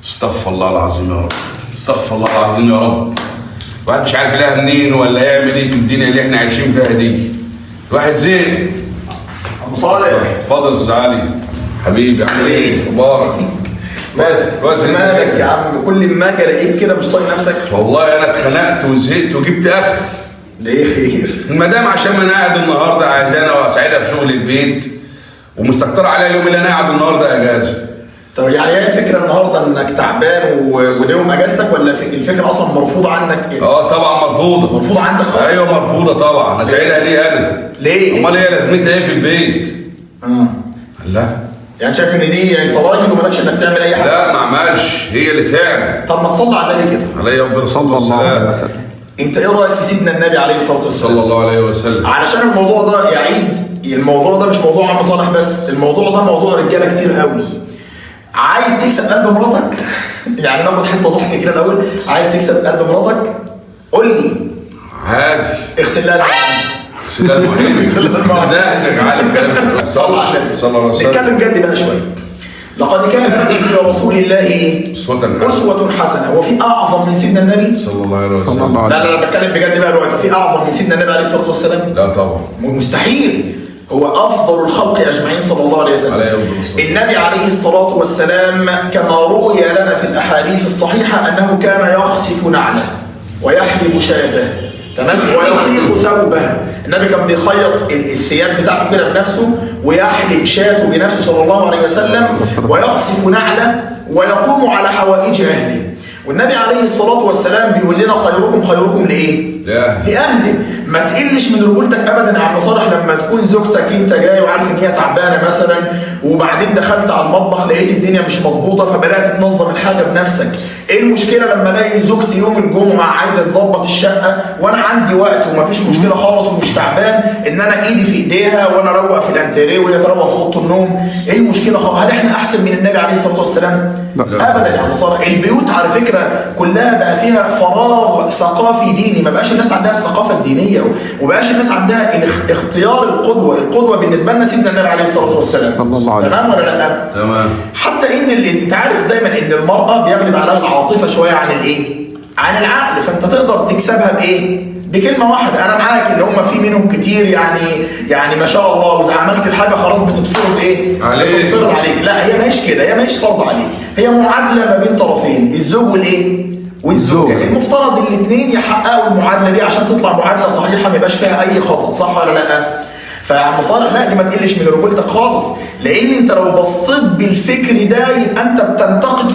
استغفر الله العظيم يا رب، استغفر الله العظيم يا رب. الواحد مش عارف يلاقيها منين ولا يعمل ايه في الدنيا اللي احنا عايشين فيها دي. الواحد زين. ابو صالح اتفضل يا استاذ علي حبيبي، عامل ايه؟ مبارك. بس مالك يا عم؟ كل ما اجي الاقيك كده مش طايق نفسك. والله انا اتخنقت وزهقت وجبت اخر. ليه خير؟ المدام عشان ما انا قاعد النهارده عايزانا واساعدها في شغل البيت ومستكتره عليا اليوم اللي انا قاعد النهارده اجازه. طب يعني هي الفكره النهارده انك تعبان وده يوم اجازتك، ولا الفكره اصلا مرفوضه عنك؟ طبعا مرفوضه. مرفوضه عندك خالص؟ ايوه مرفوضه طبعا. اساعدها ليه انا؟ ليه؟ امال هي لازمتها ايه في البيت؟ لا يعني شايف ان دي انت راجل ومالكش انك تعمل اي حاجه؟ لا ما عملش، هي اللي تعمل. طب ما تصلي على النبي كده عليه افضل الصلاه والسلام. انت ايه رايك في سيدنا النبي عليه الصلاه والسلام؟ صلى الله عليه وسلم. علشان الموضوع ده يعيد، الموضوع ده مش موضوع عم صالح بس، الموضوع ده موضوع رجاله كتير قوي. عايز تكسب قلب مراتك؟ يعني ناخد حته ضحك كده الاول. عايز تكسب قلب مراتك؟ قول لي عادي. اغسل لها اغسل لها المعين. ازاي عالم كلام. صلى الله عليه وسلم. نتكلم جد بقى شويه. لقد كان في رسول الله أسوة حسنة. وفي أعظم من سيدنا النبي صلى الله عليه وسلم؟ لا لا لا، بتكلم بجد بقى دلوقتي. في أعظم من سيدنا النبي عليه الصلاة والسلام؟ لا طبعا مستحيل. هو أفضل الخلق أجمعين صلى الله عليه وسلم. النبي عليه الصلاة والسلام كما روي لنا في الأحاديث الصحيحة أنه كان يخسف نعله ويحلب شاته، تمام، ويخيط ثوبه. النبي كان بيخيط الثياب بتاعته كده بنفسه ويحلب شاته بنفسه صلى الله عليه وسلم ويخسف نعله ويقوم على حوائج أهله. والنبي عليه الصلاة والسلام بيقول لنا خيركم خيركم لإيه؟ لأهله. ما تقلش من رجولتك أبدا يا عم صالح لما تكون زوجتك أنت جاي وعارف إن هي تعبانة مثلا، وبعدين دخلت على المطبخ لقيت الدنيا مش مظبوطة فبدأت تنظم الحاجة بنفسك. إيه المشكلة لما ألاقي زوجتي يوم الجمعة عايزة تظبط الشقة وأنا عندي وقت ومفيش مشكلة خالص ومش تعبان إن أنا إيدي في إيديها وأنا أروق في الأنتريه وهي تروق في أوضة النوم؟ إيه المشكلة خالص؟ هل إحنا أحسن من النبي عليه الصلاة والسلام؟ ابدا يا عم صالح. البيوت على فكره كلها بقى فيها فراغ ثقافي ديني، ما بقاش الناس عندها الثقافه الدينيه وما بقاش الناس عندها اختيار القدوه. القدوه بالنسبه لنا سيدنا النبي عليه الصلاه والسلام. تمام ولا لا؟ تمام. حتى ان انت عارف دايما ان المراه بيغلب عليها العاطفه شويه عن الايه؟ عن العقل. فانت تقدر تكسبها بايه؟ بكلمه واحده. انا معاك ان هم في منهم كتير يعني ما شاء الله، واذا عملت الحاجه خلاص بتتفرض ايه؟ عليك. بتتفرض عليك. لا هي ماهيش كده، هي ماهيش فرض عليك، هي معادله ما بين طرفين، الزوج والايه؟ والزوجه. المفترض الاثنين يحققوا المعادله دي عشان تطلع معادله صحيحه ما يبقاش فيها اي خطا، صح ولا لا؟ فيا عم صالح لا، دي ما تقلش من رجولتك خالص، لان انت لو بصيت بالفكر ده يبقى انت بتنتقد